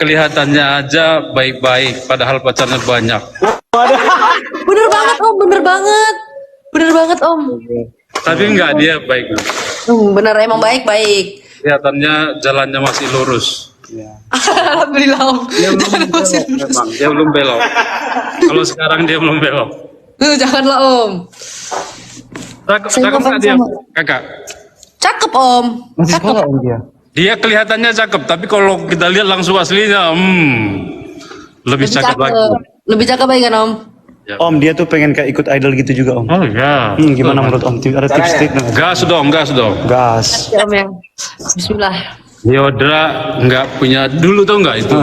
kelihatannya aja baik-baik, padahal pacarnya banyak. Bener banget om, bener banget. Bener banget om. Tapi enggak, dia baik. Bener emang baik-baik. Kelihatannya jalannya masih lurus. Alhamdulillah om. Dia belum belok, memang. Dia belum belok. Kalau sekarang dia belum belok. Janganlah om. Cakep nggak dia, kakak? Cakep om. Masih sekolah om dia. Dia kelihatannya cakep, tapi kalau kita lihat langsung aslinya, lebih cakep lagi. Lebih cakep lagi kan om? Ya. Om dia tuh pengen kayak ikut idol gitu juga om. Oh ya. Gimana menurut om? Ada tips-tips nggak? Gas dong, gas dong. Gas. Ya om ya. Bismillah. Yodra nggak punya dulu tau nggak itu?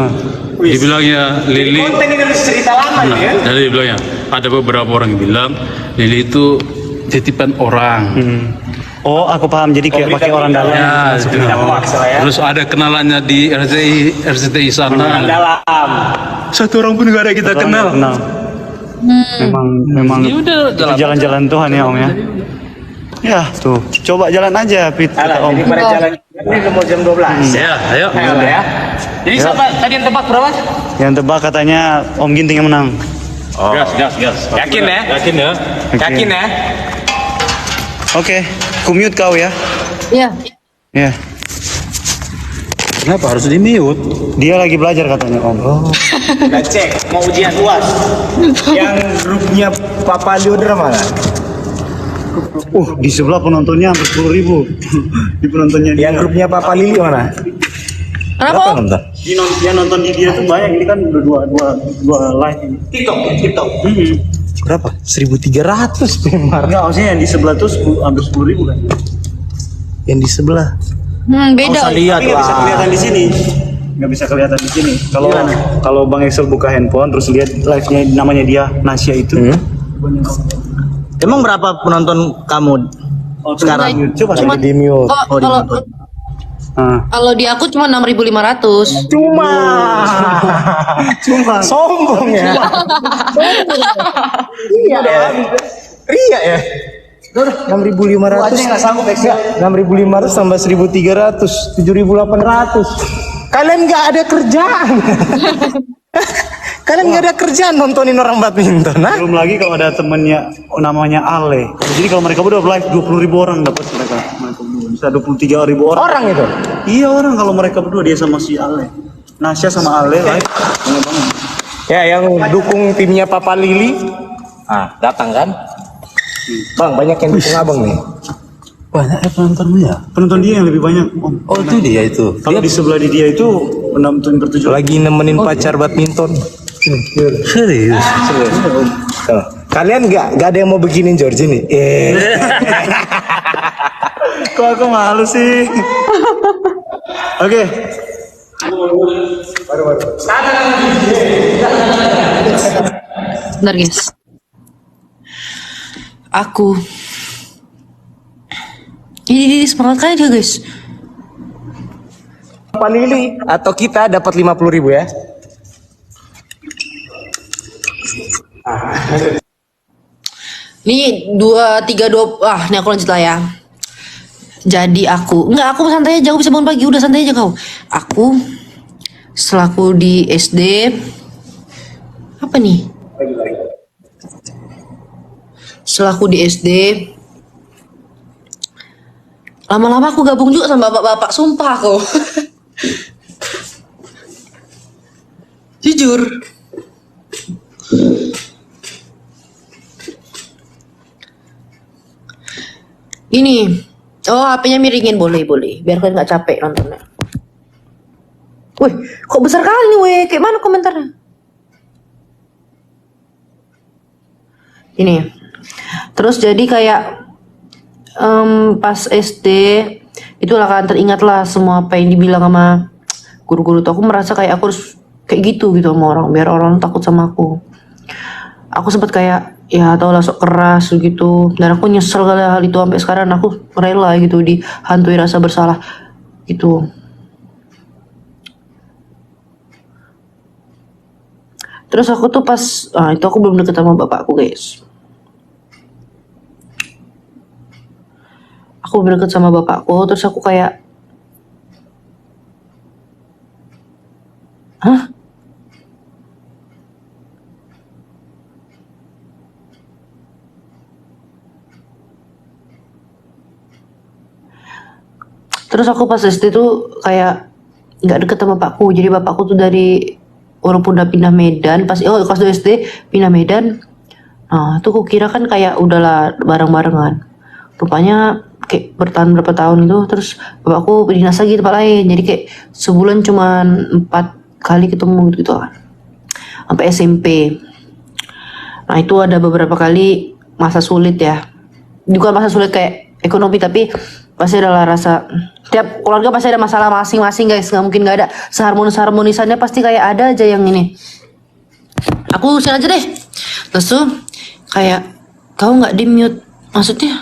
Dibilangnya Lili. Konten ini harus cerita lama ya. Jadi dibilangnya ada beberapa orang yang bilang Lili itu titipan orang. Oh aku paham, jadi kayak pakai orang dalam. Ya, ya. terus ada kenalannya di RCTI sana. Dalam. Satu orang pun nggak ada kita kenal. Memang Ya udah, itu jalan-jalan Tuhan ya om ya. Ya tuh, coba jalan aja Pit kata om. Jadi pada jalan ini udah mau jam 12. Ya, ayo. Ayo lah ya. Jadi siapa tadi yang tebak berapa? Yang tebak katanya Om Ginting yang menang. Gas, gas, gas. Yakin ya? Yakin ya? Oke. Yakin ya? Oke, kumute kau ya. Iya. Ya, Kenapa harus di mute? dia lagi belajar katanya om. Udah cek mau ujian UAS. Yang grupnya Papa Liodra mana? Di sebelah penontonnya hampir 10.000. Di penontonnya dia. Yang grupnya Papa Lili mana? Kenapa om? Yang nonton di dia tuh banyak. Ini kan udah dua live ini. TikTok. Berapa? 1.300 Pemar. Enggak, maksudnya yang di sebelah tuh hampir 10.000 kan. Yang di sebelah. Beda om. Lihat Tapi nggak bisa kelihatan di sini. Nggak bisa kelihatan di sini. Kalau Bang Excel buka handphone terus lihat live-nya namanya dia Nasya itu. Emang berapa penonton kamu sekarang? Coba Cuma di mute? kalau di aku cuma 6.500. Cuma sombong ya. Iya ya. Ria ya. 6.500. Enggak sanggup 6.500 tambah 1.300, 7.800. Kalian nggak ada kerjaan. Kalian nggak ada kerjaan nontonin orang badminton, ha? Belum lagi kalau ada temennya namanya Ale. Jadi kalau mereka berdua live 20.000 orang dapat mereka berdua. Bisa 23.000 orang. Orang itu. Iya orang kalau mereka berdua dia sama si Ale. Nasya sama Ale live. Banyak banget. Ya, yang dukung timnya Papa Lili. Datang kan? Bang, banyak yang dukung abang nih. Banyak penontonmu ya? Penonton dia yang lebih banyak. Om. Oh itu dia itu. Kalau di sebelah di dia itu penonton bertujuh. Lagi nemenin pacar badminton. Serius? Tuh. Kalian nggak ada yang mau beginin George ini? Kok aku malu sih? Oke. Bentar guys. Aku. Ini semangat kali dia guys. Papa Lili atau kita dapat 50.000 ya? Ini 2, 3, 2. Ini aku lanjut lah ya. Jadi aku santai aja, aku bisa bangun pagi, udah santai aja kau. Aku selaku di SD apa nih? Selaku di SD lama-lama aku gabung juga sama bapak-bapak, sumpah aku. Jujur. Ini, HP-nya miringin, boleh, biar kalian nggak capek nontonnya. Wih, kok besar kali nih, weh? Kayak mana komentarnya? Ini, terus jadi kayak pas SD itulah kan teringat lah semua apa yang dibilang sama guru-guru tuh. Aku merasa kayak aku harus kayak gitu sama orang, biar orang takut sama aku. Aku sempat kayak ya tau lah sok keras gitu, dan aku nyesel kali hal itu sampai sekarang. Aku rela gitu dihantui rasa bersalah gitu. Terus aku tuh pas itu aku belum deket sama bapakku guys. Aku belum deket sama bapakku, terus aku kayak Hah? Terus aku pas SD tuh kayak nggak deket sama bapakku. Jadi bapakku tuh dari walaupun udah pindah Medan, pas kelas 2 SD pindah Medan. Nah, tuh aku kira kan kayak udahlah bareng-barengan. Rupanya kayak bertahan berapa tahun itu, terus bapakku dinas lagi di tempat lain. Jadi kayak sebulan cuman 4 kali ketemu gitu kan. Sampai SMP. Nah, itu ada beberapa kali masa sulit ya. Bukan masa sulit kayak ekonomi, tapi pasti adalah rasa tiap keluarga pasti ada masalah masing-masing guys, nggak mungkin nggak ada seharmonisannya, pasti kayak ada aja yang ini. Aku urusin aja deh. Terus tuh kayak kau nggak di mute, maksudnya?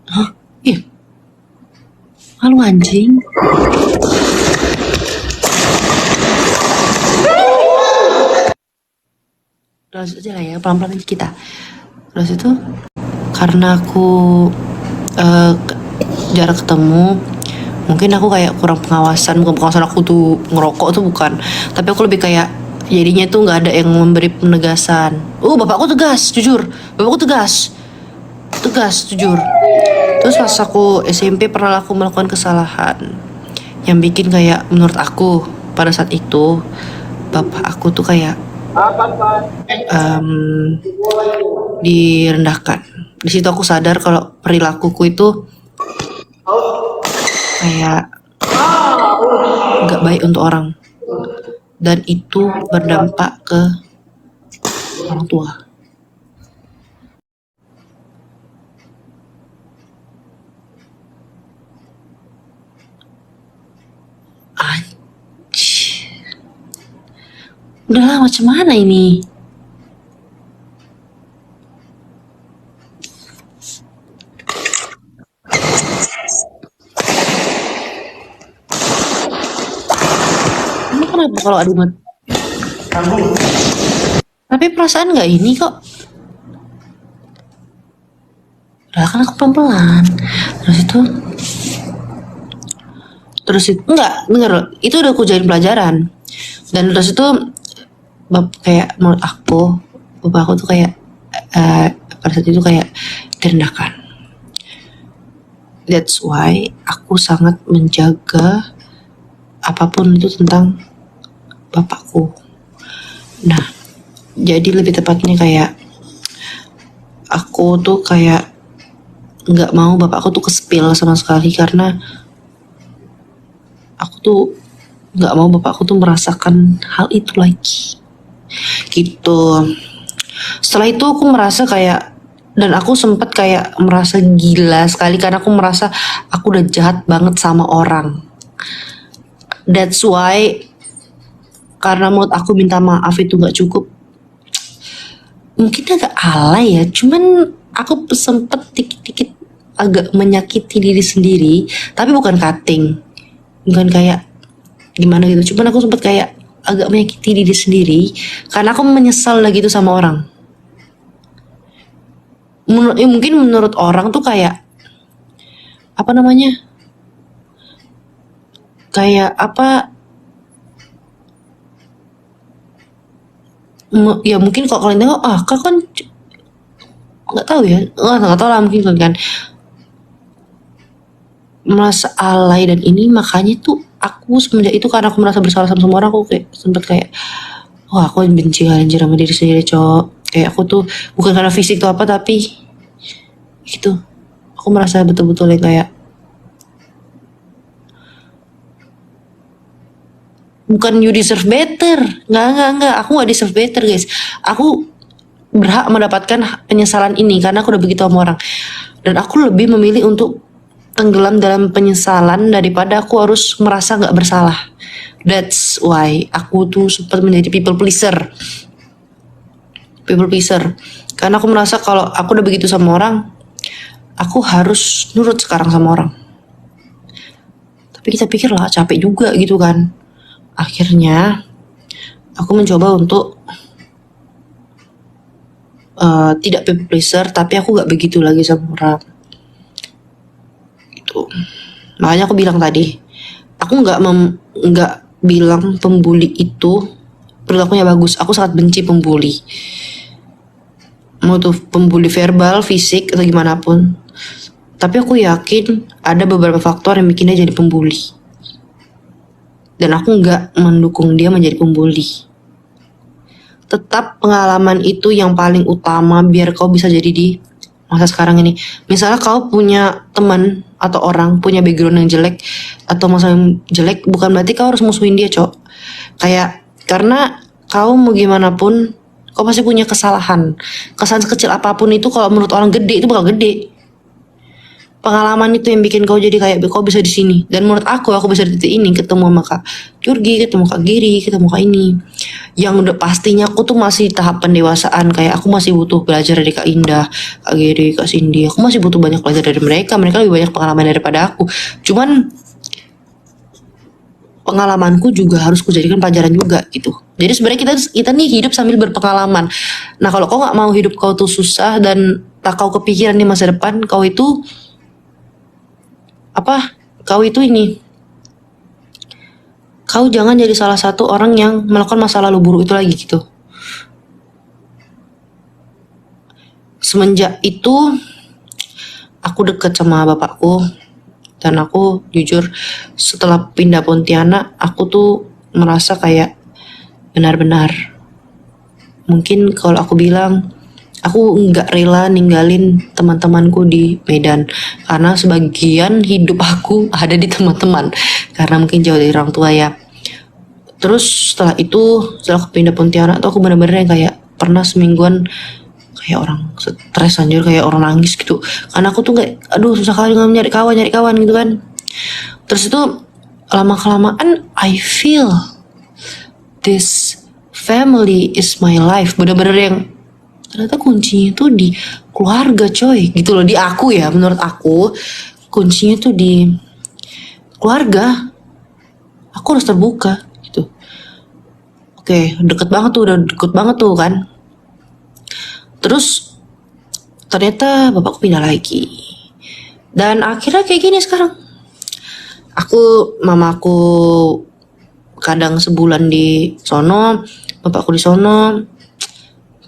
Hah? Ih, malu anjing. Terus aja lah ya, pelan-pelan aja kita. Terus itu karena aku jarang ketemu, mungkin aku kayak kurang pengawasan. Bukan pengawasan aku tuh ngerokok tuh bukan, tapi aku lebih kayak jadinya tuh nggak ada yang memberi penegasan. Bapakku tegas, jujur. Bapakku tegas jujur. Terus pas aku SMP pernah aku melakukan kesalahan yang bikin kayak menurut aku pada saat itu bapak aku tuh kayak direndahkan. Di situ aku sadar kalau perilakuku itu kayak nggak baik untuk orang, dan itu berdampak ke orang tua. Udahlah, macam mana ini? Ini kenapa kalau ada tapi perasaan nggak ini kok. Udah kan aku pelan-pelan. Terus itu enggak, denger loh. Itu udah aku jadiin pelajaran. Dan terus itu kayak menurut aku bapak aku tuh kayak pada saat itu kayak direndahkan. That's why aku sangat menjaga apapun itu tentang bapakku. Nah, jadi lebih tepatnya kayak aku tuh kayak nggak mau bapakku tuh kespil sama sekali, karena aku tuh nggak mau bapakku tuh merasakan hal itu lagi. Gitu. Setelah itu aku merasa kayak, dan aku sempat kayak merasa gila sekali karena aku merasa aku udah jahat banget sama orang. That's why, karena menurut aku minta maaf itu gak cukup. Mungkin agak alay ya, cuman aku sempet dikit-dikit agak menyakiti diri sendiri, tapi bukan cutting, bukan kayak gimana gitu, cuman aku sempet kayak agak menyakiti diri sendiri karena aku menyesal lagi tuh sama orang. Mungkin menurut orang tuh kayak apa namanya, kayak apa ya, mungkin kalau kalian tengok kak kan nggak tahu ya, nggak tahu lah, mungkin kan merasa alay dan ini, makanya tuh aku semenjak itu karena aku merasa bersalah sama semua orang, aku kayak sempet kayak aku benci anjir sama diri sendiri, cowok. Kayak aku tuh bukan karena fisik atau apa, tapi gitu, aku merasa betul-betul yang kayak bukan you deserve better, nggak, aku nggak deserve better guys. Aku berhak mendapatkan penyesalan ini karena aku udah begitu sama orang, dan aku lebih memilih untuk tenggelam dalam penyesalan daripada aku harus merasa nggak bersalah. That's why aku tuh sempat menjadi people pleaser, karena aku merasa kalau aku udah begitu sama orang, aku harus nurut sekarang sama orang. Tapi kita pikir lah capek juga gitu kan. Akhirnya aku mencoba untuk tidak people pleaser, tapi aku gak begitu lagi sama orang gitu. Makanya aku bilang tadi, aku nggak bilang pembuli itu perilakunya bagus. Aku sangat benci pembuli, mau tuh pembuli verbal, fisik atau gimana pun. Tapi aku yakin ada beberapa faktor yang bikin dia jadi pembuli, dan aku nggak mendukung dia menjadi pembuli. Tetap pengalaman itu yang paling utama biar kau bisa jadi di masa sekarang ini. Misalnya kau punya teman atau orang punya background yang jelek atau masa yang jelek, bukan berarti kau harus musuhin dia, Cok. Kayak karena kau mau gimana pun kau pasti punya kesalahan. Kesalahan sekecil apapun itu kalau menurut orang gede itu bakal gede. Pengalaman itu yang bikin kau jadi kayak kau bisa di sini. Dan menurut aku bisa di titik ini, ketemu sama Kak Jurgi, ketemu Kak Giri, ketemu Kak ini. Yang udah pastinya aku tuh masih tahap pendewasaan, kayak aku masih butuh belajar dari Kak Indah, Kak Giri, Kak Cindy. Aku masih butuh banyak belajar dari mereka. Mereka lebih banyak pengalaman daripada aku. Cuman pengalamanku juga harus kujadikan pelajaran juga gitu. Jadi sebenarnya kita nih hidup sambil berpengalaman. Nah, kalau kau nggak mau hidup kau tuh susah dan tak kau kepikiran di masa depan, kau itu kau jangan jadi salah satu orang yang melakukan masa lalu buruk itu lagi gitu. Semenjak itu aku deket sama bapakku, dan aku jujur setelah pindah Pontianak aku tuh merasa kayak benar-benar, mungkin kalau aku bilang aku nggak rela ninggalin teman-temanku di Medan, karena sebagian hidup aku ada di teman-teman karena mungkin jauh dari orang tua ya. Terus setelah aku pindah Pontianak tuh aku benar-benar yang kayak pernah semingguan kayak orang stres anjir, kayak orang nangis gitu, karena aku tuh kayak aduh susah kali nyari kawan gitu kan. Terus itu lama-kelamaan I feel this family is my life, bener-bener yang ternyata kuncinya tuh di keluarga coy gitu loh. Di aku ya, menurut aku kuncinya tuh di keluarga. Aku harus terbuka gitu. Oke, udah deket banget tuh kan. Terus ternyata bapakku pindah lagi, dan akhirnya kayak gini sekarang. Mamaku kadang sebulan di sono, bapakku di sono,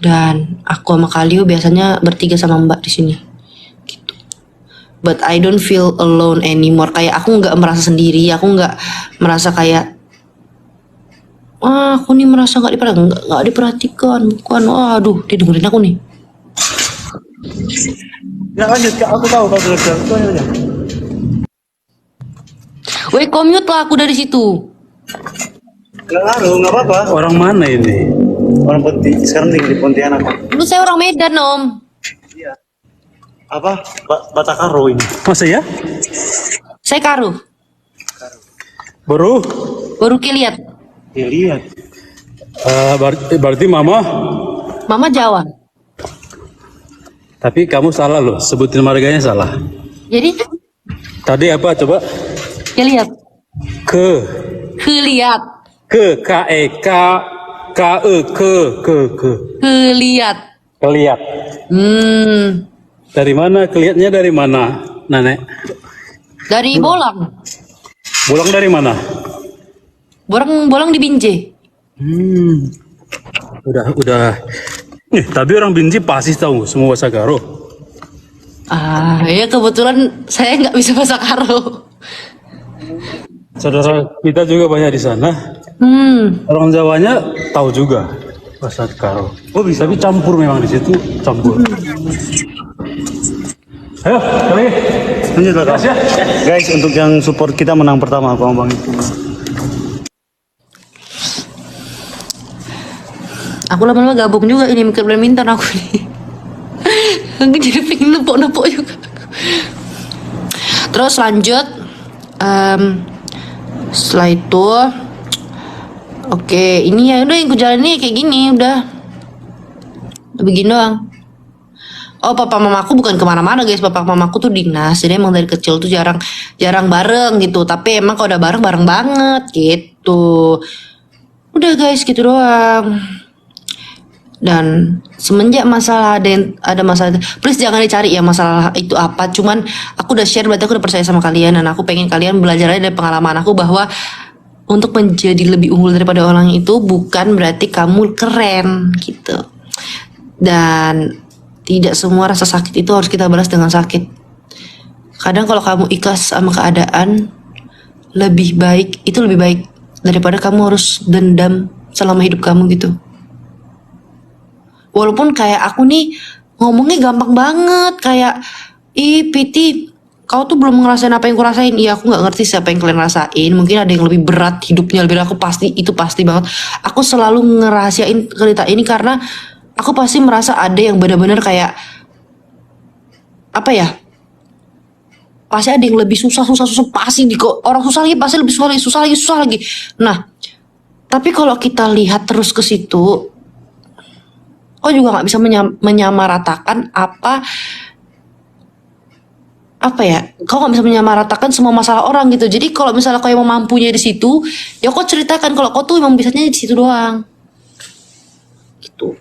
dan aku sama Kalio biasanya bertiga sama Mbak di sini. Gitu. But I don't feel alone anymore. Kayak aku nggak merasa sendiri, aku nggak merasa kayak aku nih merasa nggak diperhatikan. Bukan, aduh, dia dengerin aku nih. Ya lanjut Kak, aku tahu kalau itu aja. Weh, commute lah aku dari situ. Nggak ngaruh, nggak apa-apa. Orang mana ini? Orang sekarang tinggal di Pontianak. Dulu saya orang Medan, Om. Iya. Apa? Batakaro ini. Masa ya? Saya Karu. Baru Kiliat. Ya lihat. berarti mama. Mama Jawa. Tapi kamu salah loh, sebutin marganya salah. Jadi Tadi apa coba? Kiliat. Kiliat. Keliat. Keliat. Dari mana? Kelihatnya dari mana, Nenek? Dari Bolang. Bolang dari mana? Bolang di Binjai. Udah. Tapi orang Binjai pasti tahu semua bahasa Karo. Ya kebetulan saya nggak bisa bahasa Karo. Saudara kita juga banyak di sana. Orang Jawanya tahu juga bahasa Karo. Oh bisa. Tapi campur memang di situ, campur. Ayo, kali. Lanjut lah, Kak. Yes, ya. Guys, untuk yang support kita menang pertama aku sama Bang itu. Aku lama-lama gabung juga ini mikir badminton aku nih. Aku jadi pengen nepok-nepok juga. Terus lanjut, setelah itu, oke, ini ya udah yang kujalani kayak gini udah begini doang. Oh, papa mamaku bukan kemana-mana guys, papa mamaku tuh dinas, jadi emang dari kecil tuh jarang bareng gitu. Tapi emang kalau udah bareng banget gitu. Udah guys, gitu doang. Dan semenjak masalah ada masalah, please jangan dicari ya masalah itu apa. Cuman aku udah share, berarti aku udah percaya sama kalian, dan aku pengen kalian belajar aja dari pengalaman aku bahwa untuk menjadi lebih unggul daripada orang itu bukan berarti kamu keren gitu. Dan tidak semua rasa sakit itu harus kita balas dengan sakit. Kadang kalau kamu ikhlas sama keadaan, lebih baik daripada kamu harus dendam selama hidup kamu gitu. Walaupun kayak aku nih ngomongnya gampang banget, kayak Piti, kau tuh belum ngerasain apa yang ku rasain. Iya, aku nggak ngerti siapa yang kalian rasain. Mungkin ada yang lebih berat hidupnya lebih dari aku, itu pasti banget. Aku selalu ngerahasiain cerita ini karena aku pasti merasa ada yang benar-benar kayak apa ya? Pasti ada yang lebih susah pasti di orang susah lagi pasti lebih susah lagi. Nah, tapi kalau kita lihat terus ke situ, kau juga nggak bisa menyamaratakan apa ya, kau nggak bisa menyamaratakan semua masalah orang gitu. Jadi kalau misalnya kau emang mampunya di situ, ya kau ceritakan kalau kau tuh emang bisanya di situ doang gitu.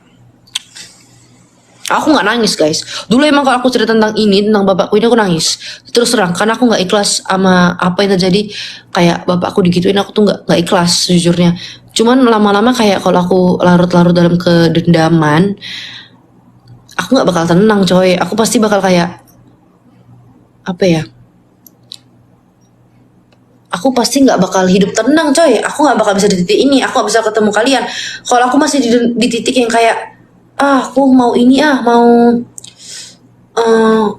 Aku nggak nangis guys, dulu emang kalau aku cerita tentang bapakku ini aku nangis terus terang, karena aku nggak ikhlas sama apa yang terjadi. Kayak bapakku digituin, aku tuh nggak ikhlas sejujurnya. Cuman lama-lama kayak kalau aku larut-larut dalam kedendaman, aku nggak bakal tenang coy. Aku pasti bakal kayak apa ya, aku pasti nggak bakal hidup tenang coy. Aku nggak bakal bisa di titik ini, aku nggak bisa ketemu kalian kalau aku masih di titik yang kayak aku mau ini mau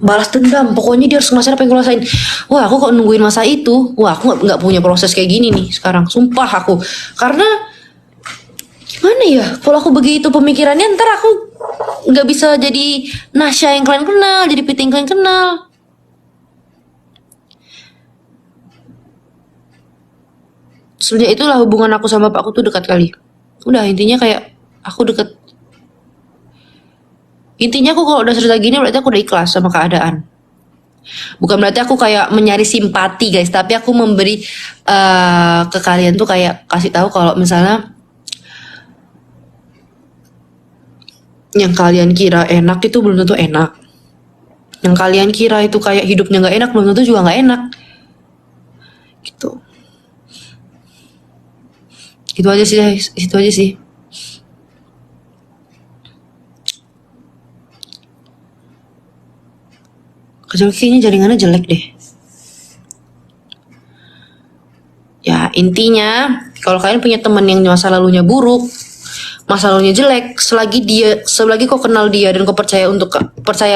balas dendam. Pokoknya dia harus ngerasain apa yang gue rasain. Wah, aku kok nungguin masa itu. Wah, aku nggak punya proses kayak gini nih sekarang. Sumpah aku. Karena gimana ya? Kalau aku begitu pemikirannya, ntar aku nggak bisa jadi Nasya yang kalian kenal, jadi Piti yang kalian kenal. Sebenarnya itulah hubungan aku sama bapakku tuh dekat kali. Udah intinya kayak aku deket. Intinya aku kalau udah cerita gini berarti aku udah ikhlas sama keadaan. Bukan berarti aku kayak mencari simpati guys, tapi aku memberi ke kalian tuh kayak kasih tahu kalau misalnya yang kalian kira enak itu belum tentu enak. Yang kalian kira itu kayak hidupnya nggak enak belum tentu juga nggak enak. Gitu. Itu aja sih guys, itu aja sih. Kecuali kayaknya jaringannya jelek deh. Ya intinya kalau kalian punya teman yang masa lalunya buruk, masa lalunya jelek, selagi kau kenal dia dan kau percaya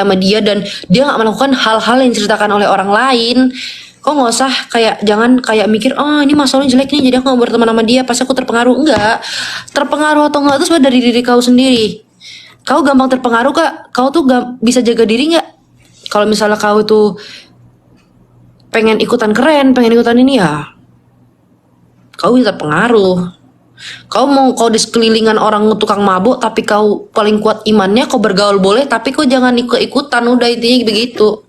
sama dia dan dia nggak melakukan hal-hal yang diceritakan oleh orang lain, kau nggak usah jangan kayak mikir ini masalahnya jelek nih jadi aku nggak berteman sama dia pasti aku terpengaruh. Enggak, terpengaruh atau enggak itu sebenarnya dari diri kau sendiri. Kau gampang terpengaruh kak? Kau tuh gak bisa jaga diri nggak? Kalau misalnya kau tuh pengen ikutan keren, pengen ikutan ini ya, kau bisa terpengaruh. Kau di sekelilingan orang tukang mabuk, tapi kau paling kuat imannya, kau bergaul boleh, tapi kau jangan ikut-ikutan. Udah intinya begitu.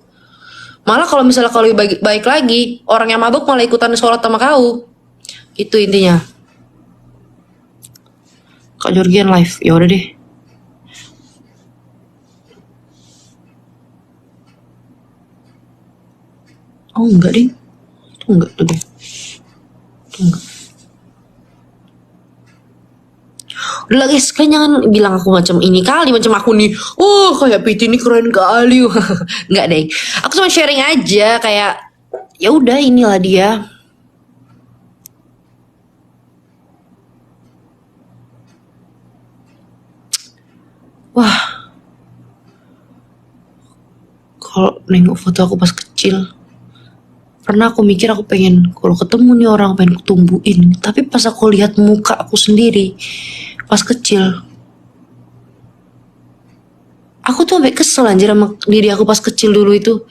Malah kalau misalnya kau lebih baik lagi, orang yang mabuk malah ikutan sholat sama kau. Itu intinya. Kak Jorgian live, ya udah deh. Oh enggak deh, itu enggak tuh deh, itu enggak. Udah lah guys, kalian jangan bilang aku macam ini kali, macam aku nih, kayak Piti ini keren kali. Enggak deh, aku cuma sharing aja kayak, ya udah inilah dia. Wah, kalau nengok foto aku pas kecil, pernah aku mikir aku pengen kalau ketemu nih orang pengen kutumbuhin. Tapi pas aku lihat muka aku sendiri pas kecil, aku tuh sampai kesel anjir sama diri aku pas kecil dulu itu.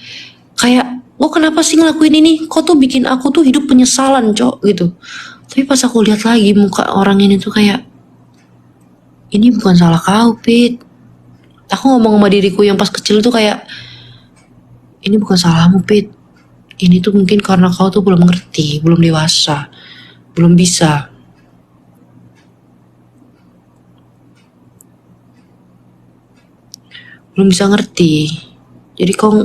Kayak, kenapa sih ngelakuin ini? Kok tuh bikin aku tuh hidup penyesalan cok gitu. Tapi pas aku lihat lagi muka orang ini tuh kayak, ini bukan salah kau Pit. Aku ngomong sama diriku yang pas kecil tuh kayak, ini bukan salahmu Pit. Ini tuh mungkin karena kau tuh belum ngerti, belum dewasa, belum bisa. belum bisa ngerti. Jadi kau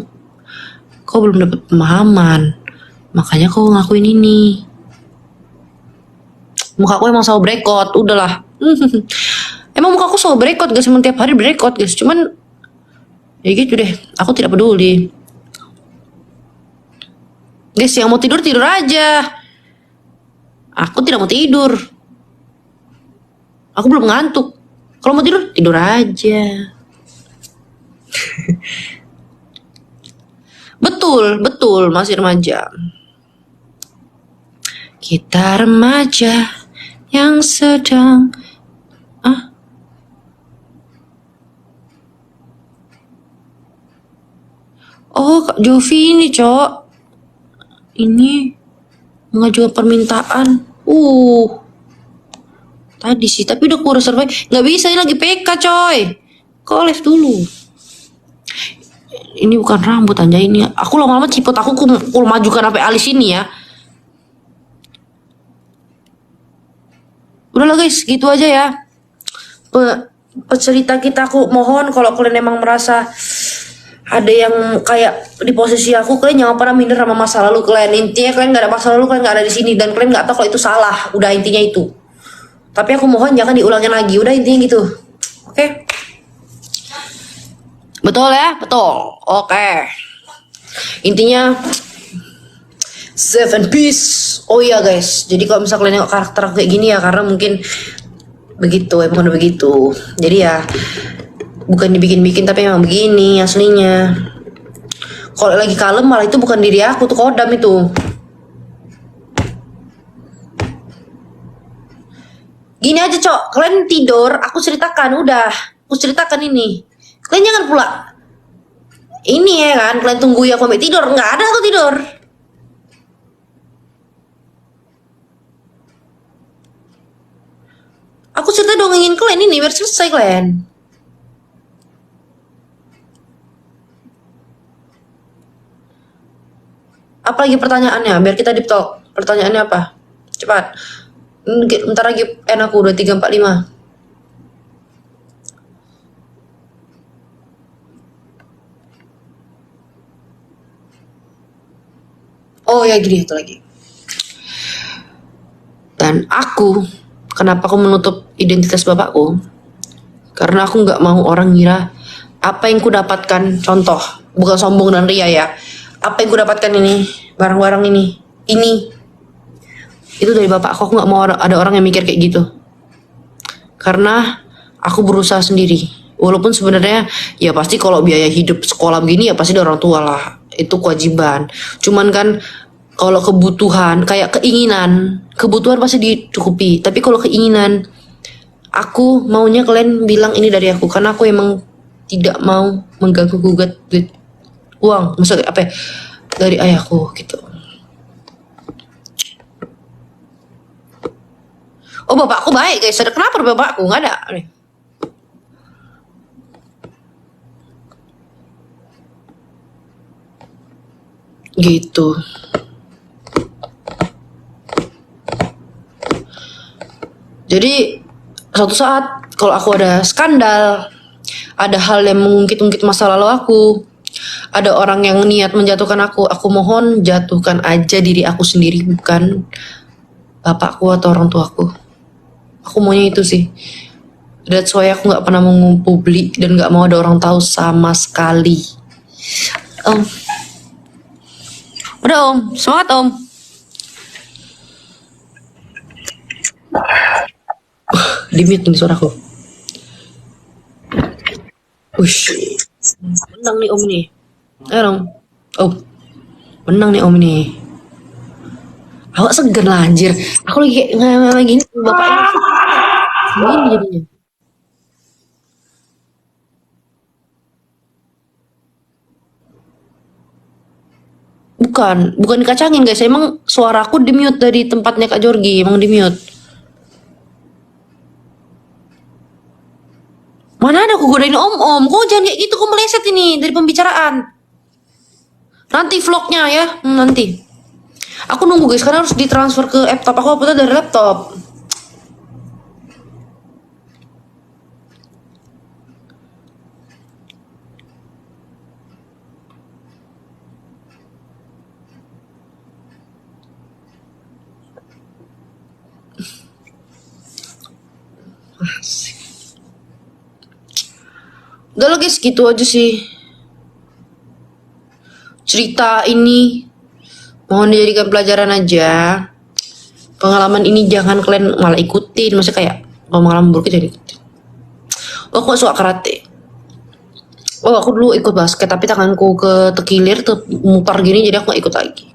belum dapat pemahaman. Makanya kau ngakuin ini. Muka aku emang selalu brekot, udahlah. Emang muka aku selalu brekot guys, emang tiap hari brekot guys. Cuman ya gitu deh, aku tidak peduli. Guys, yang mau tidur tidur aja. Aku tidak mau tidur. Aku belum ngantuk. Kalau mau tidur, tidur aja. Betul, masih remaja. Kita remaja yang sedang Oh, Kak Jovi ini, Cok. Ini mengajukan permintaan. Tadi sih, tapi udah kurang survei. Nggak bisa, ini lagi PK, coy. Kau live dulu. Ini bukan rambut anjay ini. Aku lama-lama ciput aku majukan sampai alis ini ya. Udahlah guys, gitu aja ya. Cerita kita, aku mohon kalau kalian emang merasa ada yang kayak di posisi aku, kalian jangan pernah minder sama masa lalu kalian. Intinya kalian nggak ada masa lalu, kalian nggak ada di sini, dan kalian nggak tahu kalau itu salah. Udah, intinya itu. Tapi aku mohon jangan diulangin lagi. Udah, intinya gitu. Oke? Betul ya? Betul. Oke. Intinya save and peace. Oh iya guys, jadi kalau misalnya kalian nengok karakter aku kayak gini ya karena mungkin begitu, emang udah begitu. Jadi ya bukan dibikin-bikin tapi emang begini aslinya. Kalau lagi kalem malah itu bukan diri aku, tuh kodam itu. Gini aja, Cok, kalian tidur, aku ceritakan, udah. Aku ceritakan ini. Kalian jangan pula ini ya kan, kalian tunggu ya aku sampai tidur. Nggak ada aku tidur. Aku cerita dongengin kalian ini biar selesai kalian. Apa lagi pertanyaannya? Biar kita deep talk. Pertanyaannya apa? Cepat. Bentar lagi aku udah 3:45. Oh ya, gini satu lagi. Dan kenapa aku menutup identitas bapakku? Karena aku nggak mau orang ngira apa yang ku dapatkan. Contoh, bukan sombong dan ria ya. Apa yang ku dapatkan ini, barang-barang ini itu dari bapak aku nggak mau ada orang yang mikir kayak gitu. Karena aku berusaha sendiri. Walaupun sebenarnya ya pasti kalau biaya hidup sekolah begini ya pasti dari orang tua lah. Itu kewajiban. Cuman kan kalau kebutuhan kayak kebutuhan pasti dicukupi. Tapi kalau keinginan, aku maunya kalian bilang ini dari aku karena aku emang tidak mau mengganggu gugat duit uang, maksudnya apa ya, dari ayahku gitu. Oh, bapakku baik guys. Ada kenapa bapakku nggak ada? Gitu. Jadi suatu saat kalau aku ada skandal, ada hal yang mengungkit-ungkit masa lalu aku, ada orang yang niat menjatuhkan aku mohon jatuhkan aja diri aku sendiri, bukan bapakku atau orang tuaku. Aku maunya itu sih. That's why aku nggak pernah mau publik dan nggak mau ada orang tahu sama sekali. Udah Om, semangat Om. Di mute nih suaraku. Ush, menang nih Om nih. Ayo dong. Oh, menang nih Om nih. Awak segan lah anjir. Aku lagi ini bapaknya. Ini jadinya. Bukan dikacangin guys. Emang suaraku di mute dari tempatnya Kak Jorgi, emang di mute. Mana ada aku godain Om. Kok jangan kayak gitu, kok meleset ini dari pembicaraan. Nanti vlognya ya, nanti. Aku nunggu guys, karena harus ditransfer ke laptop. Aku upload dari laptop. Udah lah guys, gitu aja sih cerita ini. Mohon dijadikan pelajaran aja. Pengalaman ini jangan kalian malah ikutin. Maksudnya kayak kalau pengalaman buruk jadi ikutin. Oh, aku suka karate. Oh, aku dulu ikut basket tapi tanganku ketekilir, mupar gini, jadi aku gak ikut lagi.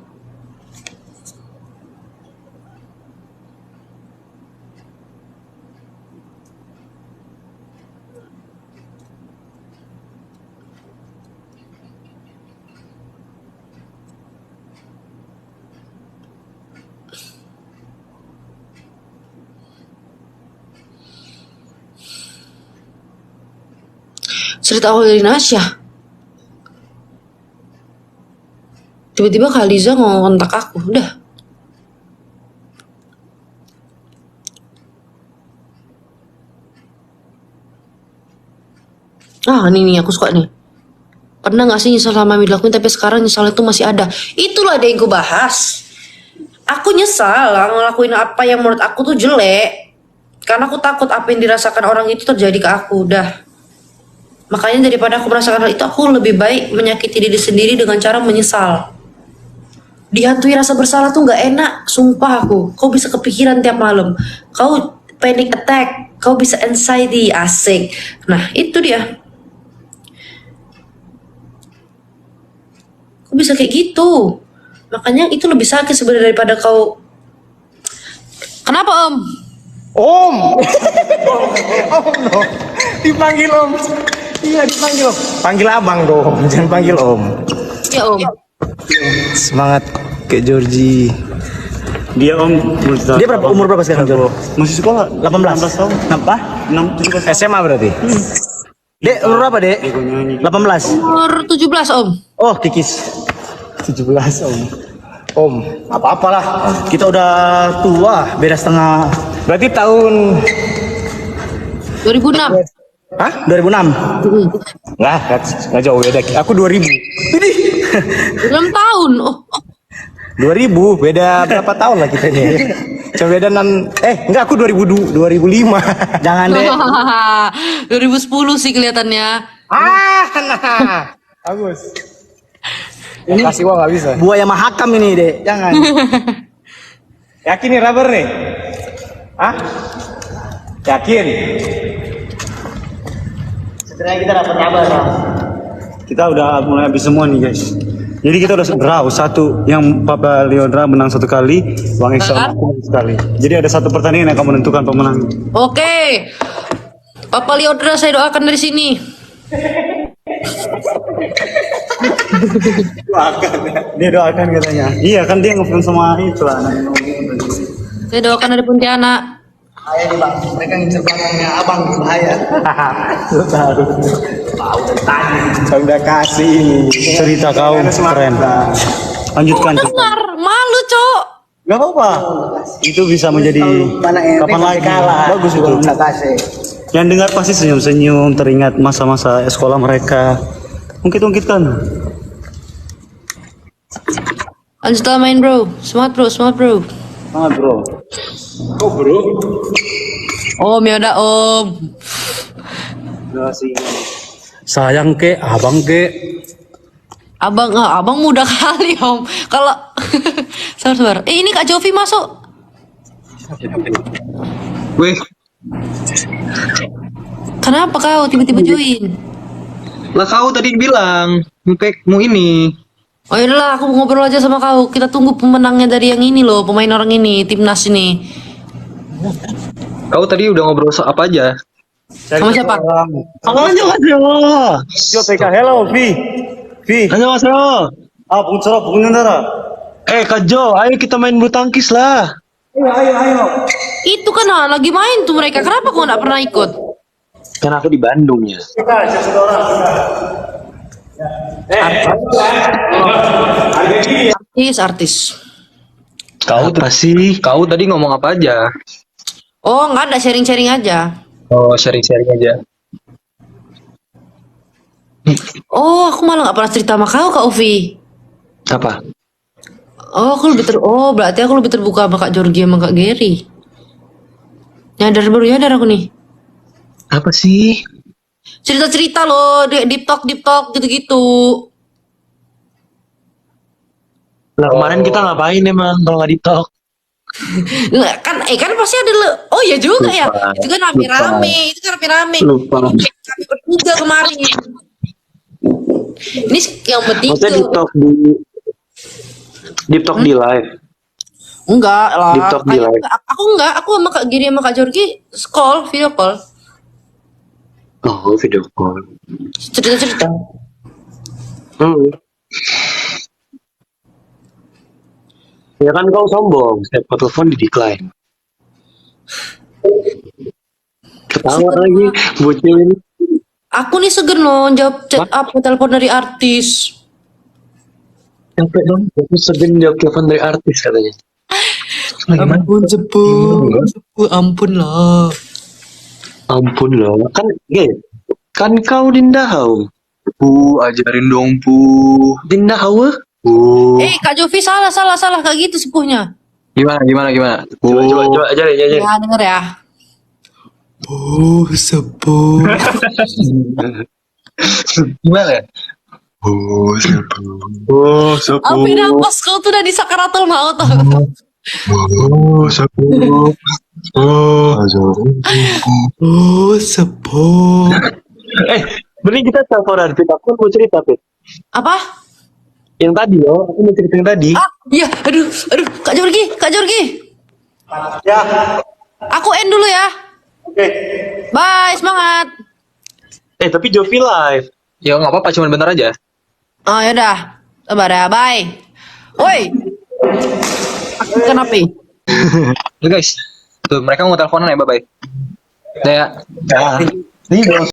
Cerita awal dari Nasya. Tiba-tiba Kak Liza mau kontak aku, udah. Ah, ini nih aku suka nih. Pernah gak sih nyesal sama yang dilakuin tapi sekarang nyesal itu masih ada? Itulah ada yang gue bahas. Aku nyesal lah ngelakuin apa yang menurut aku tuh jelek. Karena aku takut apa yang dirasakan orang itu terjadi ke aku, udah. Makanya daripada aku merasakan hal itu, aku lebih baik menyakiti diri sendiri dengan cara menyesal. Dihantui rasa bersalah tuh gak enak, sumpah aku. Kau bisa kepikiran tiap malam. Kau panic attack, kau bisa anxiety, asik. Nah, itu dia. Kau bisa kayak gitu. Makanya itu lebih sakit sebenarnya daripada kau. Kenapa, Om? Om. Om dong. Dipanggil Om. Iya dipanggil Om. Panggil abang dong, jangan panggil Om. Ya, Om. Semangat Kak Georgie. Dia Om. Dia berapa umur berapa sekarang? Masih sekolah. 18 tahun. Apa? 17 SMA berarti. Dek, umur berapa, Dek? 18. Umur 17, Om. Oh, kikis. 17 Om. Om, apa-apalah. Kita udah tua, beda setengah. Berarti tahun 2006. Hah? 2006? Nggak jauh beda. Aku 2000. Ini 6 tahun. Oh. 2000, beda berapa tahun lah kita nih. Coba beda enggak, aku 2005. Jangan deh. 2010 sih kelihatannya. Nah. Bagus. Ini kasih uang nggak bisa. Buaya mahakam ini, Dek. Jangan. Yakin nih rubber nih? Hah? Yakin? Sebenarnya kita dapat kabar. Kita udah mulai habis semua nih guys. Jadi kita udah draw satu, yang Papa Leodra menang 1 kali, Bang Excel menang 1 kali. Jadi ada 1 pertandingan yang akan menentukan pemenang. Oke. Papa Leodra saya doakan dari sini. Dia doakan katanya. Iya kan dia ngefans sama itu lah. Saya doakan dari Pontianak. Bahaya nih Bang, mereka ngincer belakangnya abang, bahaya. Lu tahu. Udah kasih ini. Cerita kau keren. Lanjutkan. Dengar, malu, Cok. Gak apa-apa. Itu bisa menjadi kapan lagi. Bagus itu. Yang dengar pasti senyum-senyum, teringat masa-masa sekolah mereka. Ungkit-ungkit kan. Lanjut lah main, bro. Semangat, bro. Semangat, bro. Semangat bro. Oh bro. Om, ya udah, Om. Terima kasih. Sayang ke, abang ke. Abang muda kali, Om. Kalau sabar. Ini Kak Jovi masuk. Weh, Kenapa kau tiba-tiba join? lah kau tadi bilang mau ini. Oh yaudahlah, aku ngobrol aja sama kau. Kita tunggu pemenangnya dari yang ini loh, pemain orang ini, timnas ini. Kau tadi udah ngobrol apa aja? Sama siapa? 안녕하세요. Yo PK, hello Vi. Vi. 안녕하세요. Ah, Bung Nandara. Kak Jo, ayo kita main bulu tangkis lah. Ayo. Itu kan lagi main tuh mereka. Kenapa kau nggak pernah ikut? Kan aku di Bandung ya. Kita aja 1 orang. Artis. Kau apa sih? Kau tadi ngomong apa aja? Oh nggak ada, sharing-sharing aja. Oh, sharing-sharing aja. Oh aku malah nggak pernah cerita sama kau, Kak Ovi. Apa? Oh berarti aku lebih terbuka sama Kak Georgie sama Kak Gary. Nyadar baru nyadar aku nih. Apa sih? Cerita-cerita loh, deep talk gitu-gitu. Lah kemarin kita ngapain emang kalau nggak di talk? Nggak, kan pasti ada oh ya juga ya. Lupa. Itu kan rame-rame, Lupa. Kami bertiga kemarin. Ini yang Maksudnya di bertiga. talk di live. Enggak lah. Deep talk di live. Aku sama Kak Giri sama Kak Jorgi video call. Oh, video call. Cerita-cerita. Ya kan kau sombong, setiap kau telepon di decline. Ketawa lagi, bocil. Aku nih seger no jawab chat apa telepon dari artis. Capek dong, aku segen jawab telepon dari artis katanya. Ampun sepuh, ampun lah. Ampun loh, kan kau Dindahau. Ajarin dong Dindahau. Kak Jovi salah kayak gitu sepuhnya. Gimana? Coba ajarin. Ya denger ya. Sepuh. Gimana? Sepuh. Apa nafas kau tuh udah di sakaratul maut. Sepuh. Mending kita teleponan, Pit. Aku mau cerita, Pit. Apa? Yang tadi aku mau cerita yang tadi. Iya, aduh, Kak Jorgi. Ya. Aku end dulu ya. Oke. Bye, semangat. Tapi Jovi live. Ya nggak apa-apa, cuma bentar aja. Oh yaudah, sabar ya, bye. Woi, kenapa? Udah guys, tuh mereka mau teleponan ya, bye-bye. Udah ya. Ini